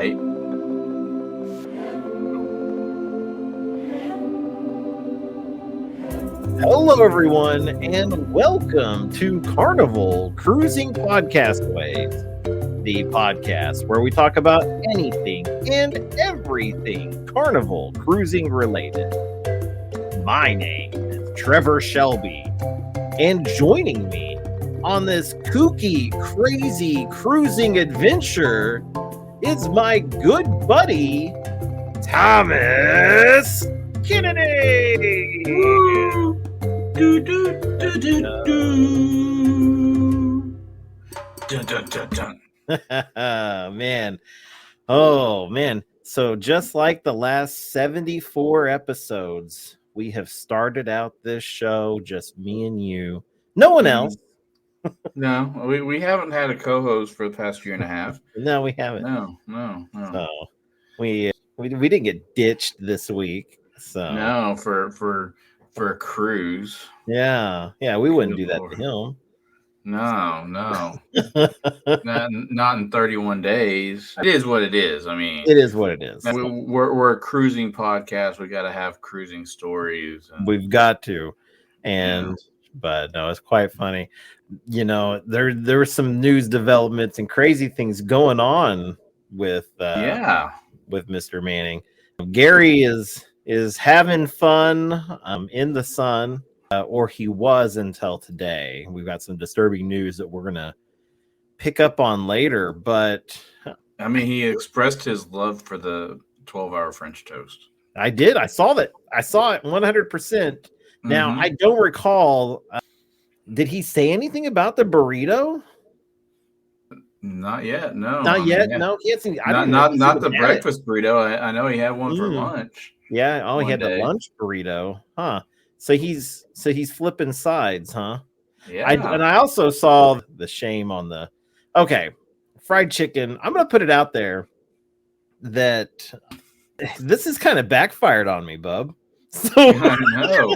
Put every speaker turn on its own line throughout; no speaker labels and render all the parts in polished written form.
right.
Hello, everyone, and welcome to Carnival Cruising Podcastaways, the podcast where we talk about anything and everything Carnival Cruising related. My name is Trevor Shelby, and joining me on this kooky, crazy cruising adventure is my good buddy, Thomas Kennedy.
Do, do, do, do, do. Dun, dun, dun, dun.
Man. Oh, man. So just like the last 74 episodes, we have started out this show, just me and you. No one else.
No, we haven't had a co-host for the past year and a half.
No, we haven't.
No.
So we didn't get ditched this week. So
No, for a cruise.
yeah, we wouldn't do that
Lord.
to him.
No. not in 31 days. It is what it is. I mean,
It is what it is.
We're a cruising podcast. We got to have cruising stories.
We've got to. But no, it's quite funny. You know, there were some news developments and crazy things going on with Mr. Manning. Gary is having fun in the sun, or he was until today. We've got some disturbing news that we're gonna pick up on later, but
I mean, he expressed his love for the 12-hour French toast.
I did. I saw that. I saw it 100%. Now, I don't recall. Did he say anything about the burrito?
Not yet. No.
Not yet. No, he hasn't.
Not the breakfast burrito. I know he had one for lunch.
Yeah. Oh, he had the lunch burrito. Huh. So he's flipping sides, huh?
Yeah.
I also saw the shame on the fried chicken. I'm gonna put it out there that this is kind of backfired on me, bub. So
I know.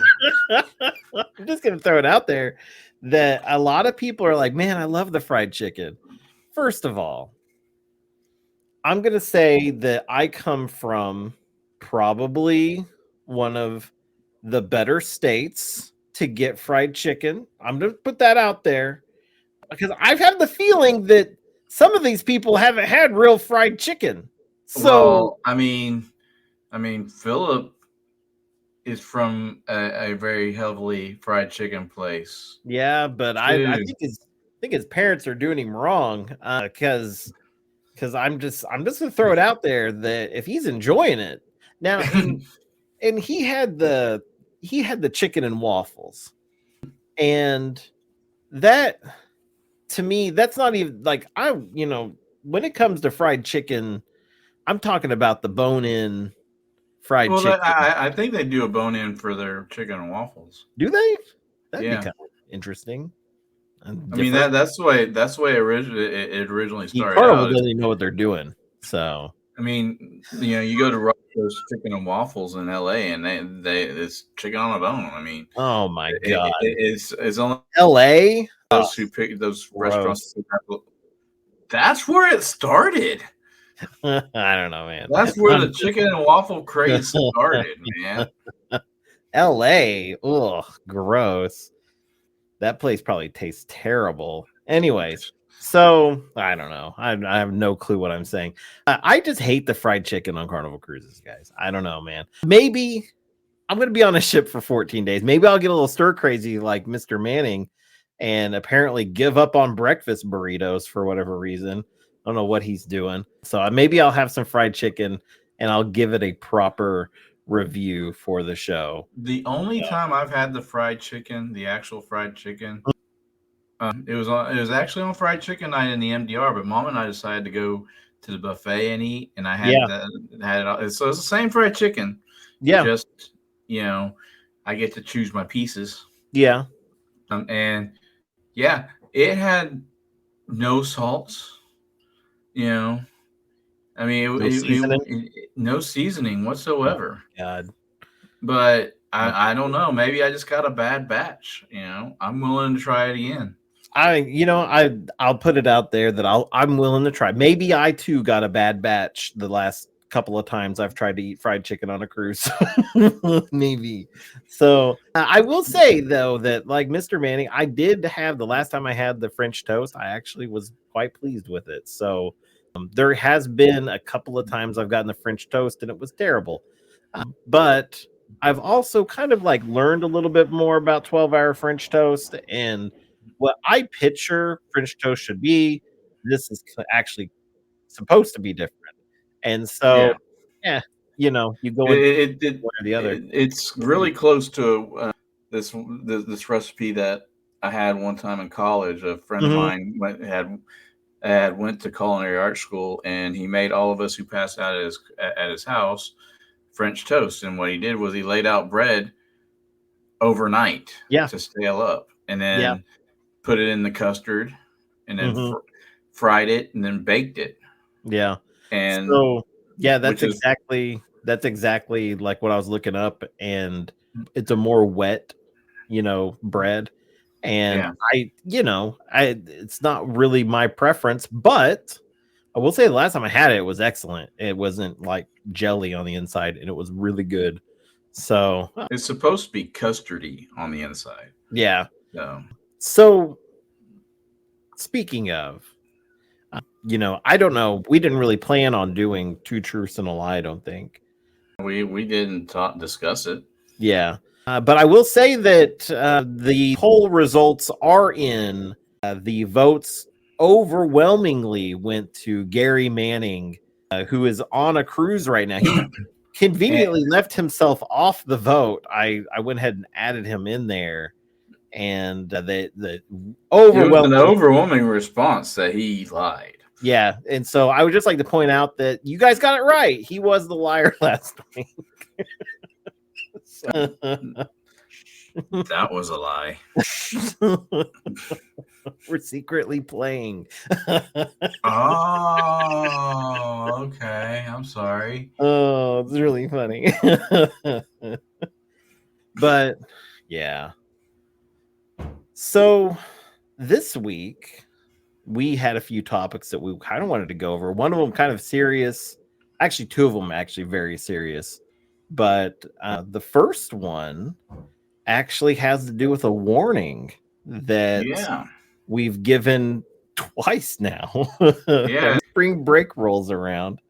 I'm just gonna throw it out there that a lot of people are like, man, I love the fried chicken. First of all, I'm gonna say that I come from probably one of the better states to get fried chicken. I'm gonna put that out there because I've had the feeling that some of these people haven't had real fried chicken. So
I mean, Philip is from a very heavily fried chicken place.
Yeah, but I think his parents are doing him wrong because I'm just gonna throw it out there that if he's enjoying it now, and he had the chicken and waffles, and that to me that's not even like when it comes to fried chicken, I'm talking about the bone-in fried chicken.
I think they do a bone-in for their chicken and waffles.
Do they? That'd be kind of interesting.
I mean that's the way it originally started.
Carnival doesn't even know what they're doing. So
I mean, you go to Rocco's Chicken and Waffles in LA, and it's chicken on a bone. I mean,
oh my god,
it's only
LA.
Those who pick those restaurants. That's where it started.
I don't know, man.
That's where the chicken and waffle craze started, man.
LA, ugh, gross. That place probably tastes terrible. Anyways, so I don't know. I have no clue what I'm saying. I just hate the fried chicken on Carnival Cruises, guys. I don't know, man. Maybe I'm going to be on a ship for 14 days. Maybe I'll get a little stir crazy like Mr. Manning and apparently give up on breakfast burritos for whatever reason. I don't know what he's doing. So maybe I'll have some fried chicken and I'll give it a proper review for the show.
The only time I've had the fried chicken, the actual fried chicken, it was actually on fried chicken night in the MDR, but Mom and I decided to go to the buffet and eat, and I had it all. So it's the same fried chicken.
Yeah.
Just, I get to choose my pieces.
Yeah.
And yeah, it had no salts. I mean, no seasoning whatsoever.
Oh, God.
But I don't know. Maybe I just got a bad batch. I'm willing to try it again.
I'll put it out there that I'm willing to try. Maybe I too got a bad batch the last couple of times I've tried to eat fried chicken on a cruise. Maybe. So I will say though that like Mr. Manning, I did have the last time I had the French toast, I actually was quite pleased with it. So there has been a couple of times I've gotten the French toast and it was terrible. But I've also kind of like learned a little bit more about 12-hour French toast and what I picture French toast should be. This is actually supposed to be different. And so,
Yeah.
yeah, you go in one or the other.
It's really close to this recipe that I had one time in college. A friend of
Mhm.
mine went to culinary art school, and he made all of us who passed out at his house French toast. And what he did was he laid out bread overnight
Yeah,
to stale up, and
yeah.
then put it in the custard, and then
Mhm.
fried it, and then baked it.
Yeah.
And
So, yeah,
which is
that's exactly like what I was looking up, and it's a more wet, bread. And
yeah.
it's not really my preference, but I will say the last time I had it, it was excellent. It wasn't like jelly on the inside, and it was really good. So,
It's supposed to be custardy on the inside.
yeah.
So
So, speaking of, I don't know. We didn't really plan on doing two truths and a lie, I don't think.
we didn't discuss it.
Yeah. But I will say that the poll results are in. The votes overwhelmingly went to Gary Manning, who is on a cruise right now. He conveniently left himself off the vote. I went ahead and added him in there, and the
It was an
overwhelming.
overwhelming response that he lied.
Yeah, and so I would just like to point out that you guys got it right. He was the liar last week.
That was a lie.
We're secretly playing.
Oh, okay. I'm sorry.
Oh, it's really funny. But yeah. So this week we had a few topics that we kind of wanted to go over. One of them kind of serious. Actually, two of them actually very serious. But the first one actually has to do with a warning that we've given twice now.
Yeah.
Spring break rolls around.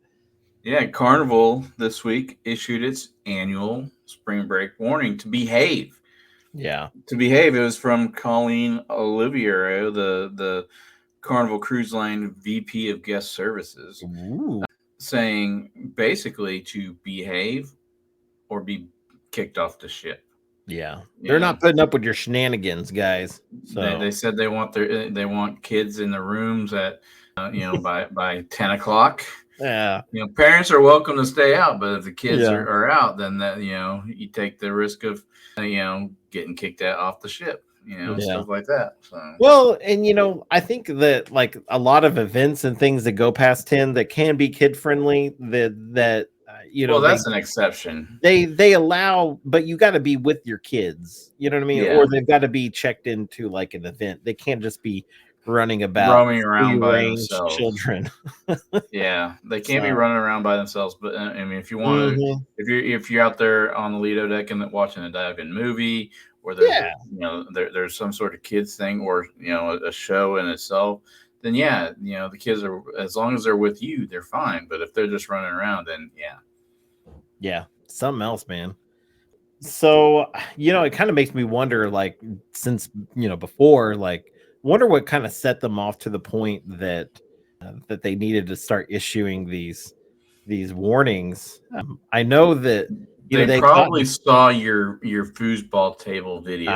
Yeah, Carnival this week issued its annual spring break warning to behave.
Yeah.
To behave. It was from Colleen Oliviero, the Carnival Cruise Line VP of Guest Services, saying basically to behave or be kicked off the ship.
Yeah, they're not putting up with your shenanigans, guys. So
they said they want kids in the rooms at by 10 o'clock.
Yeah,
parents are welcome to stay out, but if the kids are out, then that you take the risk of getting kicked off the ship. Stuff like that. So.
Well, and I think that like a lot of events and things that go past 10 that can be kid friendly, that
well, that's an exception.
They allow, but you got to be with your kids. You know what I mean?
Yeah.
Or they've got to be checked into like an event. They can't just be roaming
around by themselves.
Children.
Yeah, they can't be running around by themselves. But I mean, if you want to, if you're out there on the Lido deck and watching a dive-in movie, or there's there's some sort of kids thing, or a show in itself, then the kids are, as long as they're with you, they're fine. But if they're just running around, then
something else, man. So it kind of makes me wonder, like, since before, like, wonder what kind of set them off to the point that that they needed to start issuing these warnings. I know that
they probably saw your foosball table video.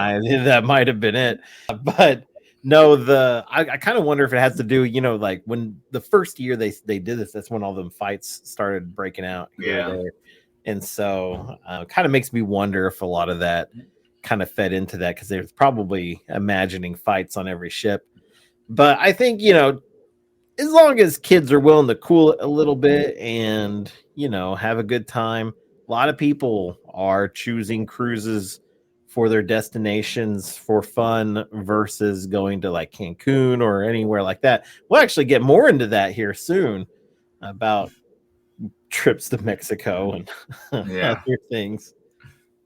That might have been it, but no, I kind of wonder if it has to do, like when the first year they did this, that's when all them fights started breaking out. And so kind of makes me wonder if a lot of that kind of fed into that, because there's probably imagining fights on every ship. But I think, as long as kids are willing to cool it a little bit and, have a good time, a lot of people are choosing cruises for their destinations for fun versus going to like Cancun or anywhere like that. We'll actually get more into that here soon about trips to Mexico and other things.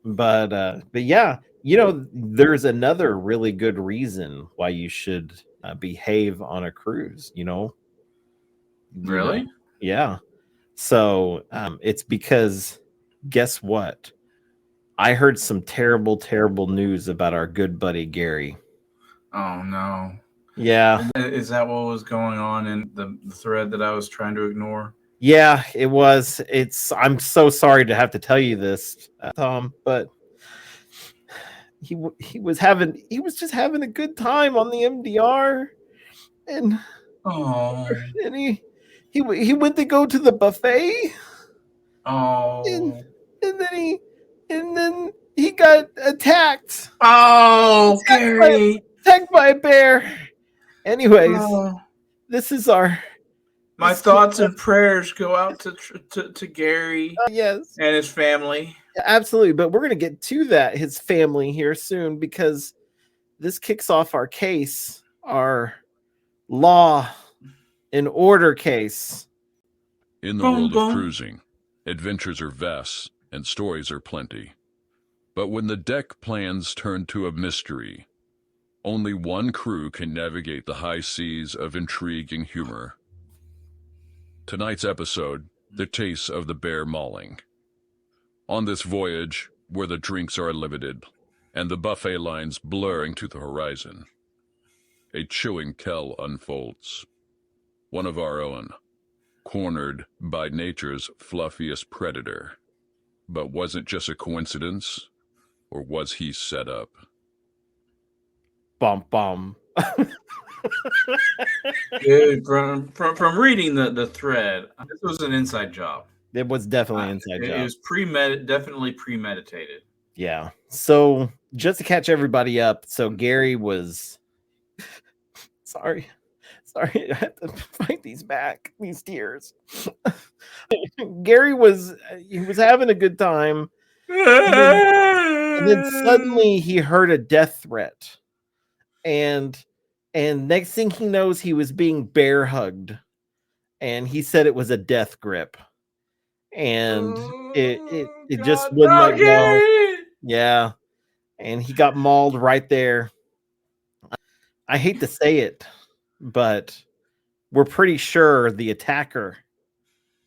But yeah, there's another really good reason why you should behave on a cruise,
Really?
Yeah. So it's because guess what? I heard some terrible, terrible news about our good buddy Gary.
Oh no.
Yeah.
Is that what was going on in the thread that I was trying to ignore?
Yeah, it was. I'm so sorry to have to tell you this, Tom, but he was just having a good time on the MDR, and he went to go to the buffet. And then he got attacked.
Gary!
Attacked by a bear. Anyways, this is
my thoughts and prayers go out to Gary
yes,
and his family.
Absolutely, but we're going to get to his family here soon, because this kicks off our case, our law and order case.
In the world of cruising, adventures are vast and stories are plenty. But when the deck plans turn to a mystery, only one crew can navigate the high seas of intrigue and humor. Tonight's episode, The Taste of the Bear Mauling. On this voyage, where the drinks are limited and the buffet lines blurring to the horizon, a chilling tale unfolds. One of our own, cornered by nature's fluffiest predator. But was it just a coincidence, or was he set up?
Bum bum.
Dude, from reading the thread, this was an inside job.
It was definitely an inside job.
It was definitely premeditated.
Yeah. So just to catch everybody up, so Gary was sorry, I have to fight these tears. Gary was having a good time, and then suddenly he heard a death threat, and next thing he knows, he was being bear hugged, and he said it was a death grip, and it just wouldn't let go. Yeah, and he got mauled right there. I hate to say it, but we're pretty sure the attacker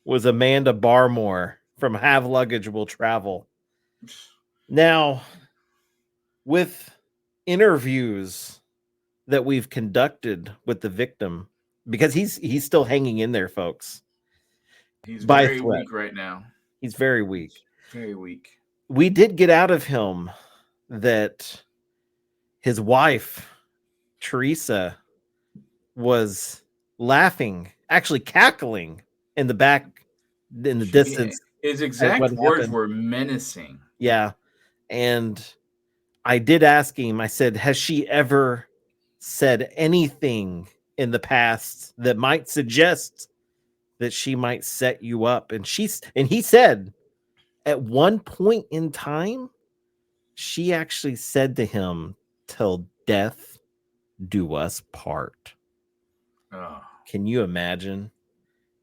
was Amanda Barmore from Have Luggage Will Travel. Now, with interviews that we've conducted with the victim, because he's still hanging in there, folks.
He's very weak right now.
He's very weak.
Very weak.
We did get out of him that his wife, Teresa, was laughing, actually cackling in the back, in the distance.
His exact words were menacing.
Yeah. And I did ask him, I said, has she ever said anything in the past that might suggest that she might set you up? And he said at one point in time, she actually said to him, "Till death do us part."
Oh.
Can you imagine?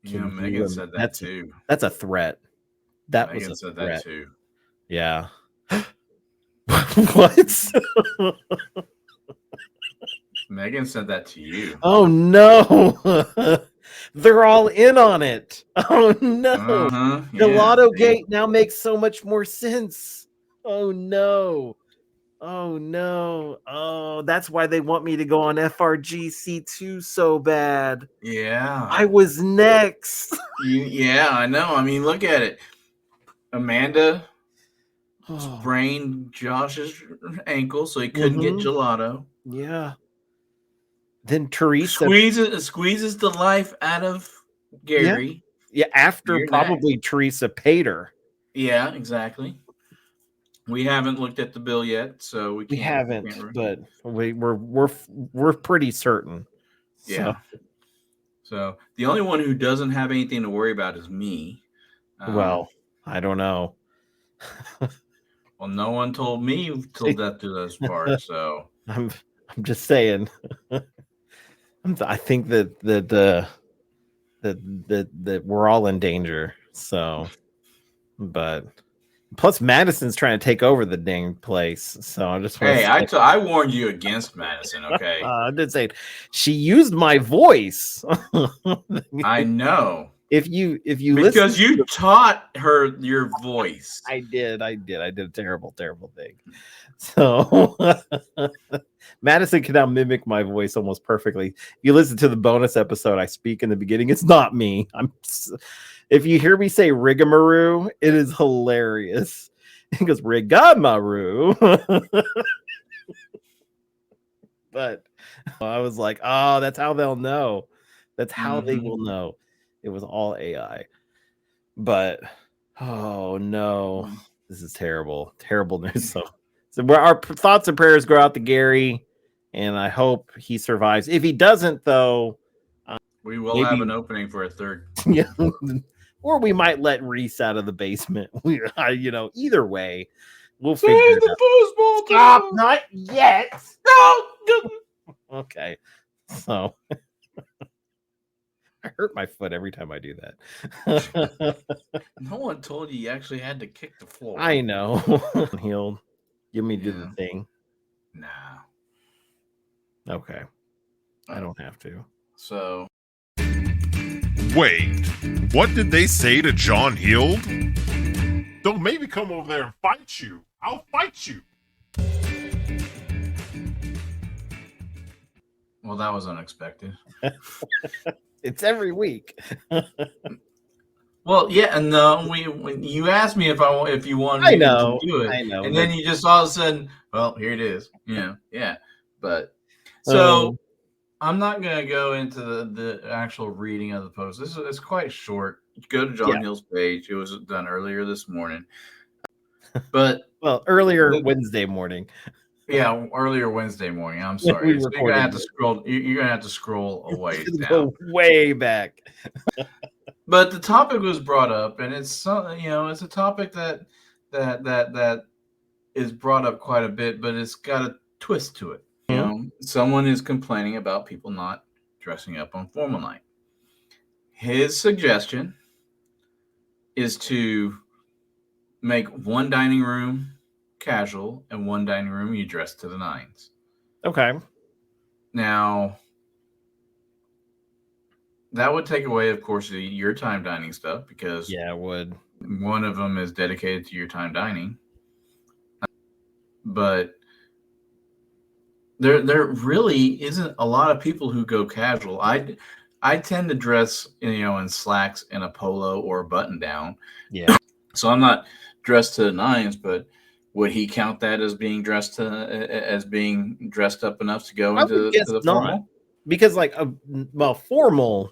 Megan said that too.
That's a threat.
Megan was a threat. That too.
Yeah. What?
Megan said that to you.
Oh no. They're all in on it. Oh no. Gelato Gate now makes so much more sense. Oh no. Oh no. Oh, that's why they want me to go on FRGC2 so bad.
Yeah.
I was next.
Yeah, I know. I mean, look at it. Amanda sprained Josh's ankle so he couldn't get gelato.
Yeah. Then Teresa
squeezes the life out of Gary.
Yeah, after probably Teresa paid her.
Yeah, exactly. We haven't looked at the bill yet, so we
haven't, but we're pretty certain.
Yeah. So the only one who doesn't have anything to worry about is me.
Well, I don't know.
Well, Well, no one told me till death do us part. So
I'm just saying. I think that we're all in danger. So, but plus Madison's trying to take over the dang place. So I just want
hey, I warned you against Madison. Okay,
I did say she used my voice.
I know.
If you
because you taught her your voice.
I did a terrible thing. So Madison can now mimic my voice almost perfectly. If you listen to the bonus episode I speak in the beginning, it's not me. If you hear me say rigamaroo, it is hilarious. He goes rigamaroo. But I was like, oh, that's how they'll know. That's how they will know. It was all AI. But oh no, this is terrible news. So our thoughts and prayers go out to Gary, and I hope he survives. If he doesn't, though,
we will have an opening for a third.
Yeah, or we might let Reese out of the basement. Either way, we'll figure it out. Stop, not yet. No. Okay, so. I hurt my foot every time I do that.
No one told you actually had to kick the floor.
I know. Healed. Give me do the thing.
Nah.
Okay. I don't have to.
So.
Wait. What did they say to John Heald? They'll maybe come over there and fight you. I'll fight you.
Well, that was unexpected.
It's every week.
Well, yeah, and when you asked me if you wanted me to do it,
I know,
and then you just all of a sudden, well, here it is. Yeah. But so I'm not gonna go into the actual reading of the post. It's quite short. Go to John Hill's page. It was done earlier this morning. But
earlier Wednesday morning.
Yeah, earlier Wednesday morning. I'm sorry. So you're gonna have to scroll. You're gonna have to scroll away down.
Go way back.
But the topic was brought up, and it's it's a topic that is brought up quite a bit, but it's got a twist to it. Someone is complaining about people not dressing up on formal night. His suggestion is to make one dining room casual and one dining room you dress to the nines.
Okay.
Now, that would take away, of course, your time dining stuff because
it would.
One of them is dedicated to your time dining, but there really isn't a lot of people who go casual. I tend to dress in slacks and a polo or a button down.
Yeah.
So I'm not dressed to the nines, but would he count that as being dressed up enough to go into the formal?
Because formal,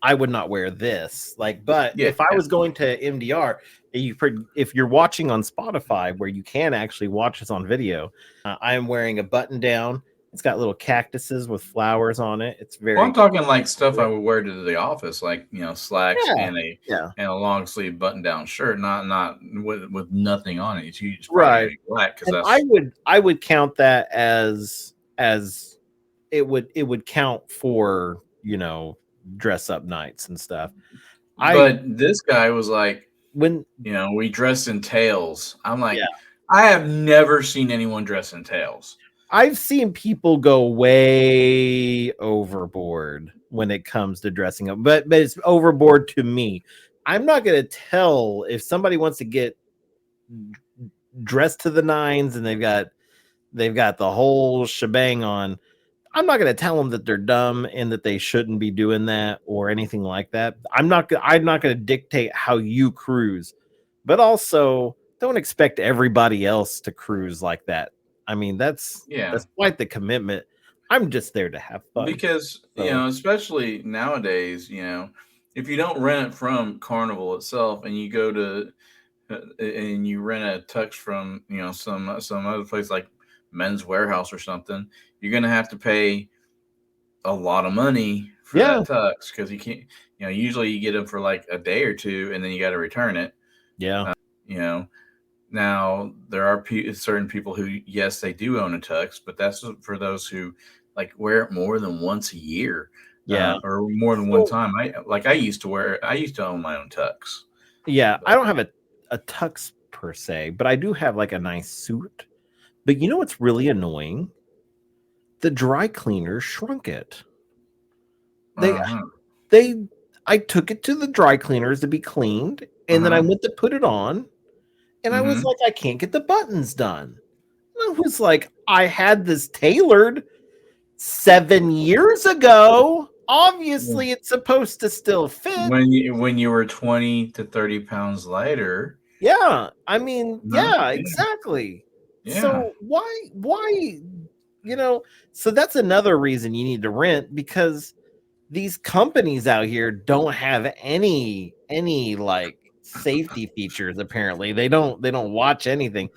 I would not wear this. But if I was going to MDR, if you're watching on Spotify, where you can actually watch us on video, I am wearing a button down. It's got little cactuses with flowers on it. It's very.
Well, I'm talking stuff I would wear to the office, slacks and a long sleeve button down shirt, not with nothing on it. It's
right.
Black because
I would count that as it would count for dress up nights and stuff.
But this guy was like,
when
we dress in tails. I'm like, I have never seen anyone dress in tails.
I've seen people go way overboard when it comes to dressing up, but it's overboard to me. I'm not going to tell if somebody wants to get dressed to the nines and they've got the whole shebang on. I'm not going to tell them that they're dumb and that they shouldn't be doing that or anything like that. I'm not going to dictate how you cruise, but also don't expect everybody else to cruise like that. I mean, that's quite the commitment. I'm just there to have fun.
Because, especially nowadays, if you don't rent it from Carnival itself and you go to and you rent a tux from, some other place like Men's Warehouse or something, you're going to have to pay a lot of money for that tux because you can't, usually you get them for a day or two and then you got to return it.
Yeah.
Now there are certain people who, yes, they do own a tux, but that's for those who like wear it more than once a year,
Yeah.
or more than one time. I used to own my own tux.
Yeah,
But
I don't have a tux per se, but I do have like a nice suit. But you know what's really annoying? The dry cleaners shrunk it. I took it to the dry cleaners to be cleaned, and then I went to put it on, and I was like, I can't get the buttons done. And I was like, I had this tailored 7 years ago. Obviously, it's supposed to still fit.
When you were 20 to 30 pounds lighter.
Yeah, I mean, yeah, exactly.
Yeah.
So why, so that's another reason you need to rent, because these companies out here don't have any like safety features. Apparently, they don't watch anything.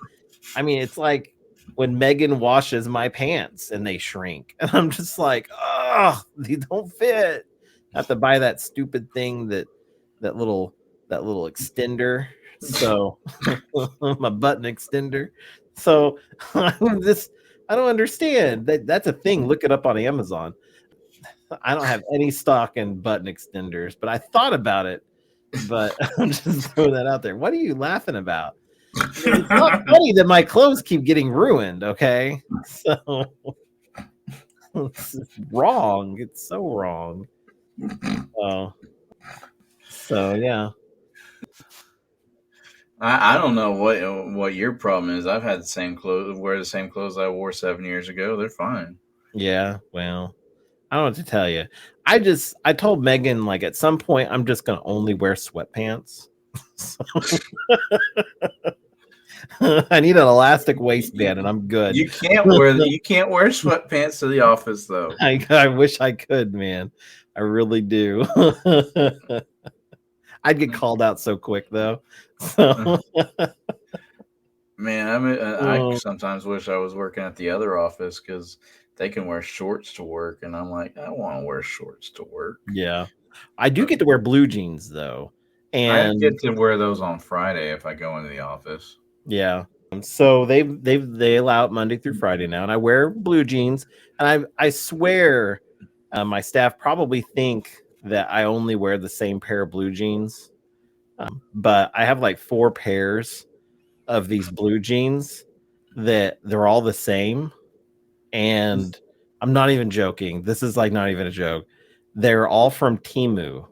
I mean, it's like when Megan washes my pants and they shrink, and I'm just like, oh, they don't fit. I have to buy that stupid thing, that little extender. So my button extender. So I don't understand that's a thing. Look it up on Amazon. I don't have any stock in button extenders, but I thought about it. But I'm just throwing that out there. What are you laughing about? It's not funny that my clothes keep getting ruined. Okay, so it's wrong. It's so wrong. So yeah.
I don't know what your problem is. I've had the same clothes, wear the same clothes I wore 7 years ago. They're fine.
Yeah, well, I don't know what to tell you. I told Megan, like, at some point I'm just gonna only wear sweatpants. I need an elastic waistband and I'm good.
You can't wear sweatpants to the office though.
I wish I could, man. I really do. I'd get called out so quick though. So
man, I sometimes wish I was working at the other office because they can wear shorts to work, and I'm like, I want to wear shorts to work.
Yeah, I do get to wear blue jeans though, and
I get to wear those on Friday if I go into the office.
Yeah, so they allow it Monday through Friday now, and I wear blue jeans, and I swear, my staff probably think that I only wear the same pair of blue jeans, but I have like 4 pairs of these blue jeans that they're all the same. And I'm not even joking. This is like not even a joke. They're all from Temu.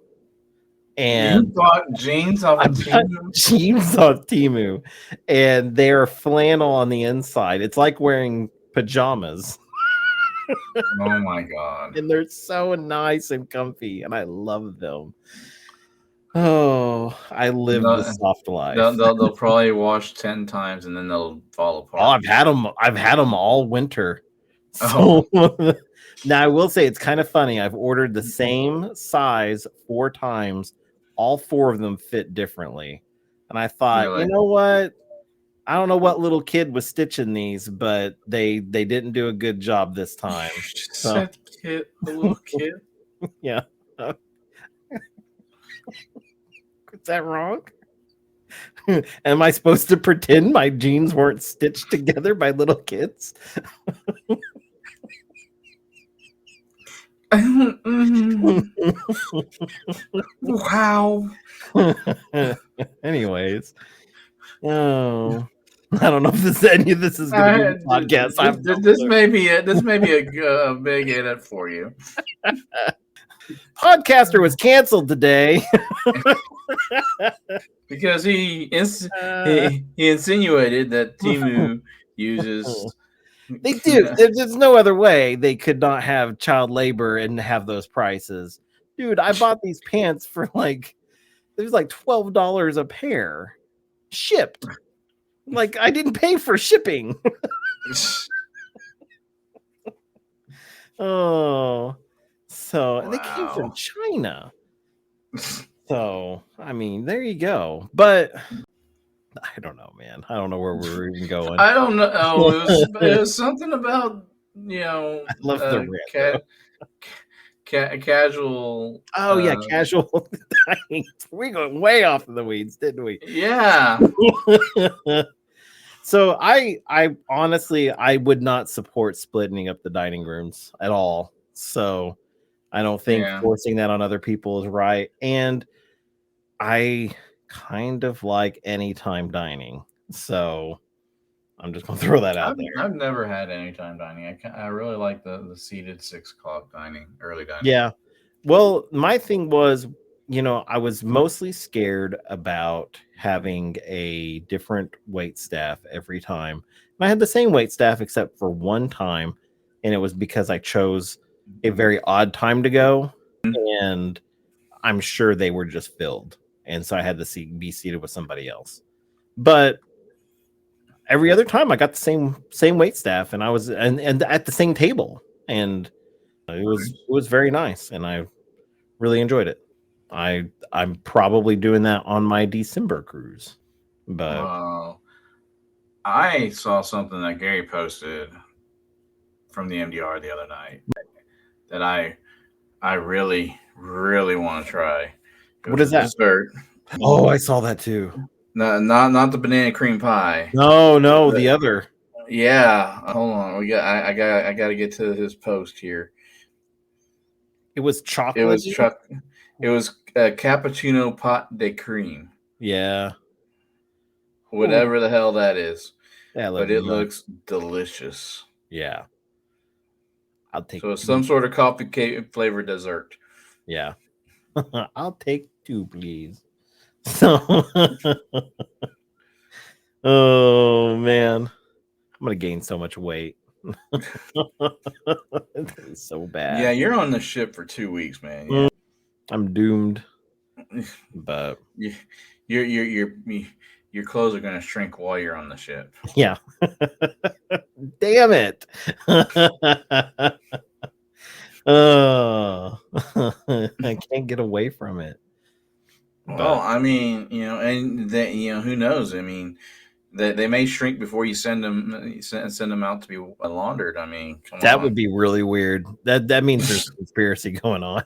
And
you bought jeans off of Temu?
Jeans off Temu. And they're flannel on the inside. It's like wearing pajamas.
Oh my god.
And they're so nice and comfy, and I love them. Oh, I live the soft life.
They'll probably wash 10 times and then they'll fall apart.
Oh, I've had them all winter. So now I will say it's kind of funny. I've ordered the same size 4 times. All 4 of them fit differently. And I thought, really? You know what? I don't know what little kid was stitching these, but they didn't do a good job this time. So.
Kid, a little kid.
Yeah. Is that wrong? Am I supposed to pretend my jeans weren't stitched together by little kids?
Wow.
Anyways, I don't know if any of this is going to be a podcast.
This may be a big edit for you.
Podcaster was canceled today
because he insinuated that Temu uses.
They do. There's no other way they could not have child labor and have those prices. Dude, I bought these pants for it was like $12 a pair, shipped. Like, I didn't pay for shipping. Oh, so wow. They came from China. So, I mean, there you go. But I don't know, man. I don't know where we're even going.
I don't know. Oh, it was something about, I
love the
casual.
Oh, yeah, casual. We went way off in the weeds, didn't we?
Yeah.
So I honestly I would not support splitting up the dining rooms at all. So I don't think forcing that on other people is right. And I kind of like anytime dining. So I'm just gonna throw that out there.
I've never had anytime dining. I really like the seated 6 o'clock dining, early dining.
Yeah. Well, my thing was, I was mostly scared about having a different wait staff every time. And I had the same wait staff except for one time, and it was because I chose a very odd time to go, and I'm sure they were just filled, and so I had to be seated with somebody else. But every other time, I got the same wait staff, and I was and at the same table, and it was very nice, and I really enjoyed it. I'm probably doing that on my December cruise. But
I saw something that Gary posted from the MDR the other night that I really, really want to try.
What is that?
Dessert.
Oh, I saw that too.
No, not the banana cream pie.
No, the other.
Yeah, hold on. I got to get to his post here.
It was chocolate.
It was cappuccino pot de cream.
Yeah.
Whatever the hell that is.
But
it looks delicious.
Yeah. I'll take.
So it's some sort of coffee cake flavored dessert.
Yeah. I'll take 2, please. So oh man. I'm gonna gain so much weight. It's so bad.
Yeah, you're on the ship for 2 weeks, man. Yeah.
I'm doomed. But
your clothes are gonna shrink while you're on the ship.
Yeah. Damn it. I can't get away from it.
Well, I mean, and that, who knows? I mean, they may shrink before you send them out to be laundered. I mean,
that would be really weird. That means there's a conspiracy going on.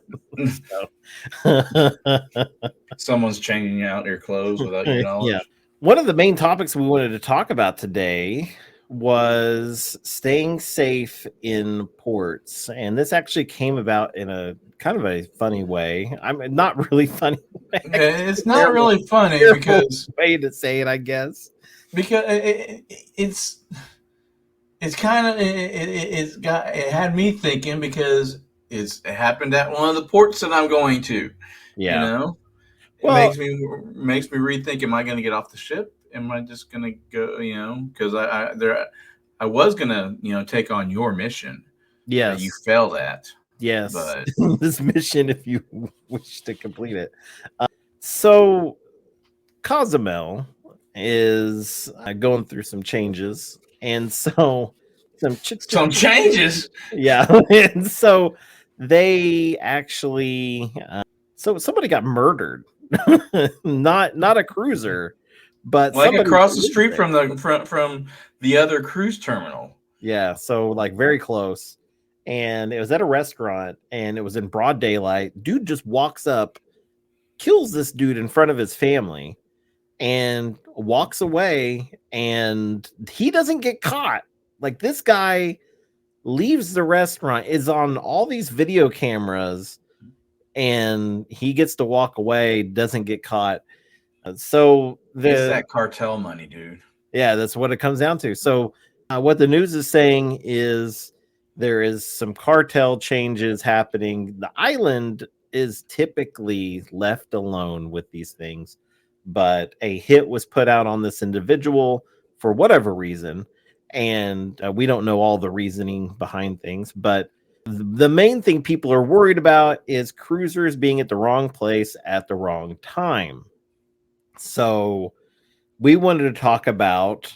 Someone's changing out your clothes without your knowledge.
Yeah. One of the main topics we wanted to talk about today was staying safe in ports, and this actually came about in a kind of a funny way. I'm not really funny way.
It's not really funny because
way to say it, I guess.
Because it's kind of it had me thinking because it happened at one of the ports that I'm going to.
Yeah,
it makes me rethink: am I going to get off the ship? Am I just going to go? Because I was going to take on your mission.
Yes,
you failed at.
Yes,
but
this mission, if you wish to complete it. So Cozumel is going through some changes, and so
some changes.
Yeah, and so they actually so somebody got murdered. not a cruiser, but
like across the street from the other cruise terminal.
Yeah, so like very close. And it was at a restaurant, and it was in broad daylight. Dude just walks up, kills this dude in front of his family, and walks away, and he doesn't get caught. Like, this guy leaves the restaurant, is on all these video cameras, and he gets to walk away, doesn't get caught. So
it's that cartel money, dude.
Yeah, that's what it comes down to. So what the news is saying is there is some cartel changes happening. The island is typically left alone with these things, but a hit was put out on this individual for whatever reason, and we don't know all the reasoning behind things, but the main thing people are worried about is cruisers being at the wrong place at the wrong time. So we wanted to talk about,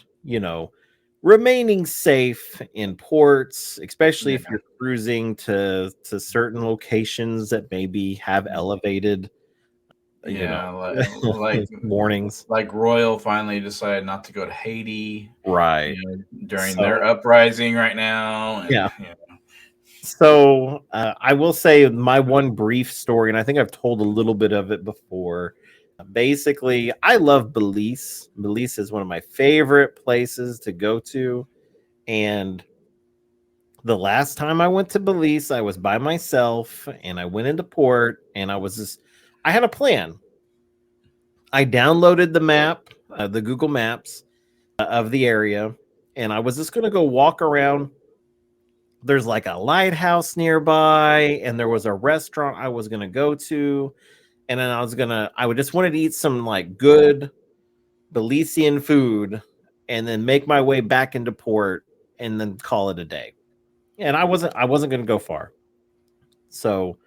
remaining safe in ports, especially if you're cruising to certain locations that maybe have elevated,
like
warnings.
Like Royal finally decided not to go to Haiti,
right?
During their uprising right now.
And, So I will say my one brief story, and I think I've told a little bit of it before, Basically, I love Belize. Belize is one of my favorite places to go to. And the last time I went to Belize, I was by myself and I went into port and I had a plan. I downloaded the map, the Google Maps of the area, and I was just going to go walk around. There's like a lighthouse nearby, and there was a restaurant I was going to go to. And then I would just wanted to eat some like good Belizean food and then make my way back into port and then call it a day. And I wasn't going to go far. So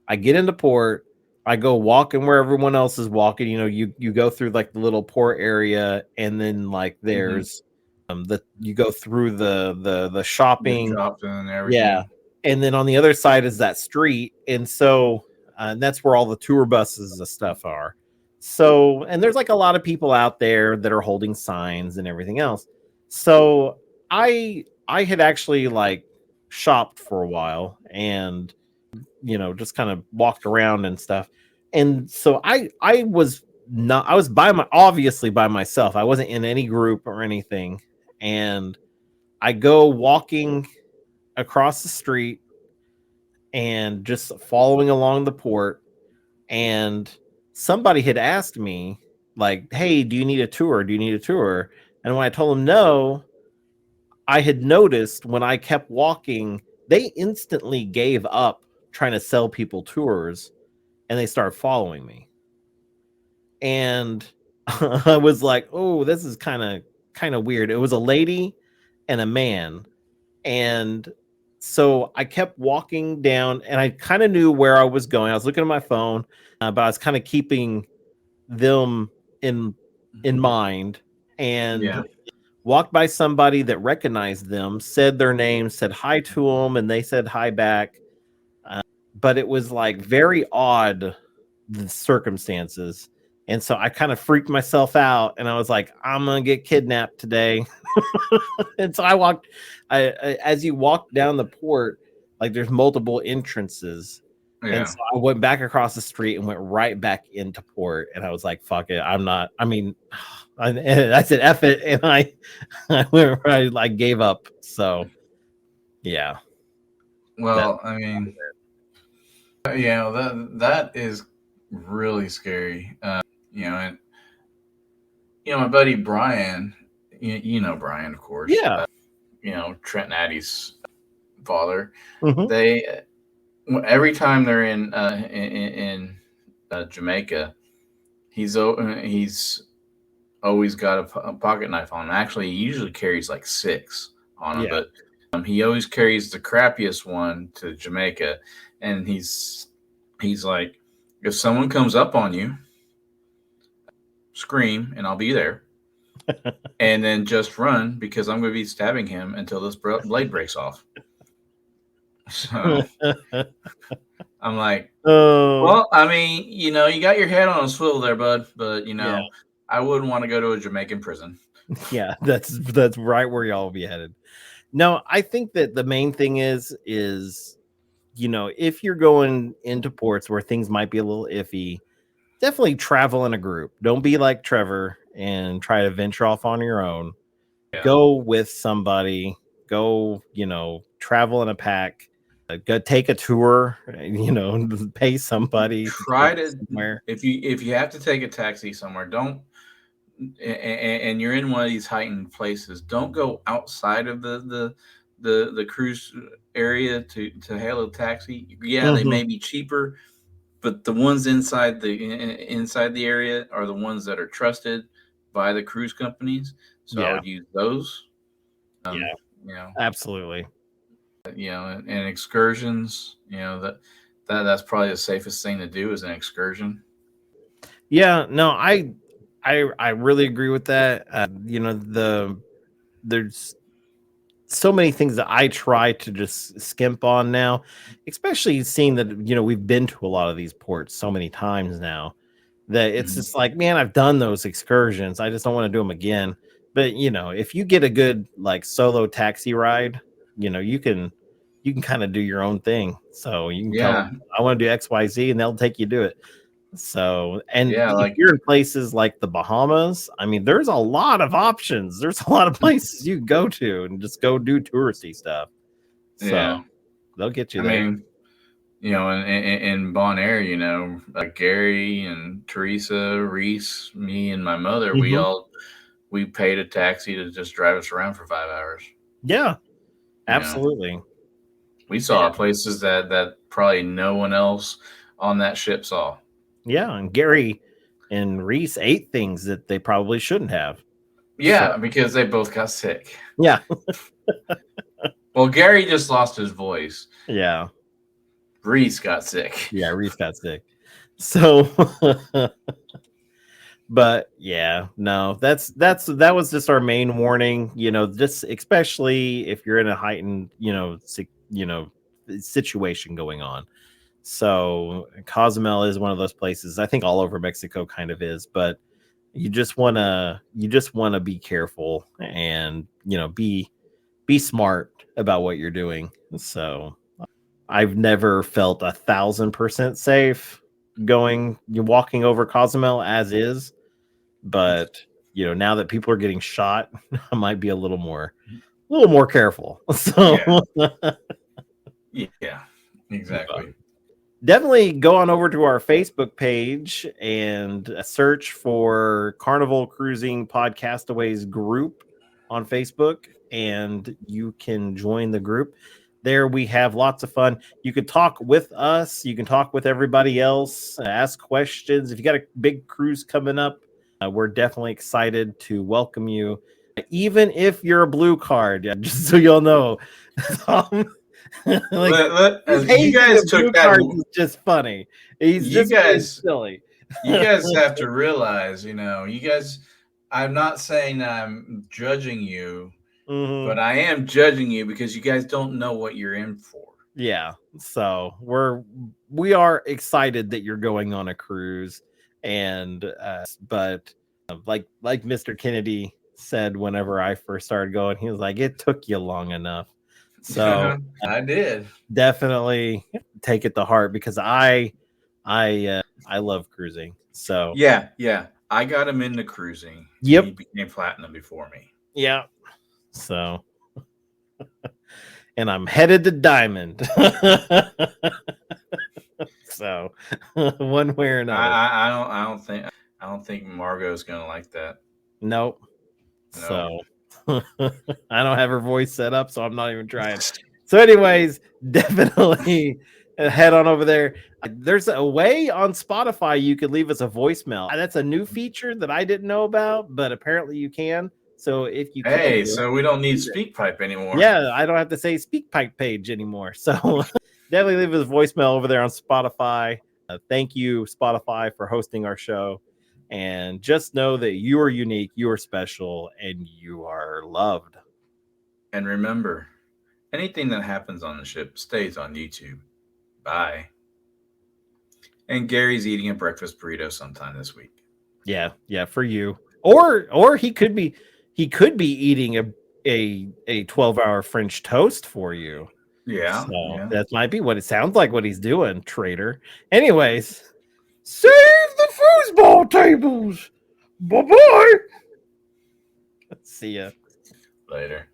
I get into port, I go walking where everyone else is walking. You know, you go through like the little port area, and then like there's you go through the shopping,
and everything.
yeah, and then on the other side is that street, and so and that's where all the tour buses and stuff are. So, and there's like a lot of people out there that are holding signs and everything else. So I had actually like shopped for a while and just kind of walked around and stuff. And so I was obviously by myself. I wasn't in any group or anything. And I go walking across the street and just following along the port. And somebody had asked me like, "Hey, do you need a tour? Do you need a tour?" And when I told them no, I had noticed when I kept walking, they instantly gave up trying to sell people tours and they started following me. And I was like, oh, this is kind of weird. It was a lady and a man. And so I kept walking down and I kind of knew where I was going. I was looking at my phone, but I was kind of keeping them in mind, and walked by somebody that recognized them, said their name, said hi to them, and they said hi back. But it was like very odd, the circumstances. And so I kind of freaked myself out and I was like, I'm going to get kidnapped today. And so as you walk down the port, like there's multiple entrances. Yeah. And so I went back across the street and went right back into port. And I was like, fuck it. I said, F it. And I went right, I gave up. So yeah.
Well, that is really scary. And my buddy Brian, you know Brian, of course.
Yeah.
Trent and Addie's father.
Mm-hmm.
They every time they're in Jamaica, he's always got a pocket knife on him. Actually, he usually carries like 6 on him, but he always carries the crappiest one to Jamaica. And he's like, if someone comes up on you, scream and I'll be there. And then just run, because I'm going to be stabbing him until this blade breaks off. So I'm like, well, you got your head on a swivel there, bud. But, I wouldn't want to go to a Jamaican prison.
Yeah, that's right where y'all will be headed. No, I think that the main thing is if you're going into ports where things might be a little iffy, definitely travel in a group. Don't be like Trevor and try to venture off on your own. Yeah. Go with somebody. Go, travel in a pack. Go take a tour. Pay somebody.
Try to somewhere. If you have to take a taxi somewhere, don't. And you're in one of these heightened places, don't go outside of the cruise area to hail a taxi. Yeah, they may be cheaper, but the ones inside the area are the ones that are trusted by the cruise companies. So I would use those.
Absolutely.
And excursions, that's probably the safest thing to do is an excursion.
Yeah, no, I really agree with that. There's so many things that I try to just skimp on now, especially seeing that, we've been to a lot of these ports so many times now that it's just like, man, I've done those excursions. I just don't want to do them again. But, if you get a good like solo taxi ride, you can kind of do your own thing. So you can tell them, I want to do XYZ and they'll take you do it. So, and
Yeah,
if
like
you're in places like the Bahamas, I mean, there's a lot of options. There's a lot of places you can go to and just go do touristy stuff. So
yeah.
they'll get you
I
there.
mean, you know, in Bonaire, you know, like Gary and Teresa, Reese, me, and my mother, we paid a taxi to just drive us around for 5 hours.
Yeah,
You know,
absolutely.
we saw places that probably no one else on that ship saw.
Yeah, and Gary and Reese ate things that they probably shouldn't have.
Yeah, because they both got sick.
Yeah.
Well, Gary just lost his voice.
Yeah.
Reese got sick.
Yeah, Reese got sick. So but yeah, no, that was just our main warning, you know, just especially if you're in a heightened, situation going on. So Cozumel is one of those places. I think all over Mexico kind of is, but you just want to be careful and, be smart about what you're doing. So I've never felt 1,000% safe walking over Cozumel as is, but now that people are getting shot, I might be a little more careful. So
yeah, exactly.
Definitely go on over to our Facebook page and search for Carnival Cruising Podcastaways group on Facebook, and you can join the group. There we have lots of fun. You can talk with us. You can talk with everybody else, ask questions. If you got a big cruise coming up, we're definitely excited to welcome you. Even if you're a blue card, just so you'll know.
You guys took that.
Is just funny. He's just silly.
You guys have to realize, you guys. I'm not saying that I'm judging you, but I am judging you because you guys don't know what you're in for.
Yeah. So we are excited that you're going on a cruise, and but like Mr. Kennedy said whenever I first started going, he was like, it took you long enough. So
I did
definitely take it to heart because I love cruising. So
yeah, I got him into cruising.
Yep,
he became platinum before me.
Yeah, so and I'm headed to diamond. So one way or another,
I don't think Margot's gonna like that.
Nope. So I don't have her voice set up, so I'm not even trying. So anyways, definitely head on over there. There's a way on Spotify you could leave us a voicemail. That's a new feature that I didn't know about, but apparently you can. So if you
so we don't need SpeakPipe anymore.
Yeah, I don't have to say SpeakPipe page anymore. So definitely leave us a voicemail over there on Spotify. Thank you, Spotify, for hosting our show. And just know that you are unique, you are special, and you are loved.
And remember, anything that happens on the ship stays on YouTube. Bye. And Gary's eating a breakfast burrito sometime this week.
Yeah, for you. Or he could be eating a 12-hour French toast for you.
Yeah.
So that might be what it sounds like what he's doing, traitor. Anyways, save the foosball tables. Bye-bye. See ya.
Later.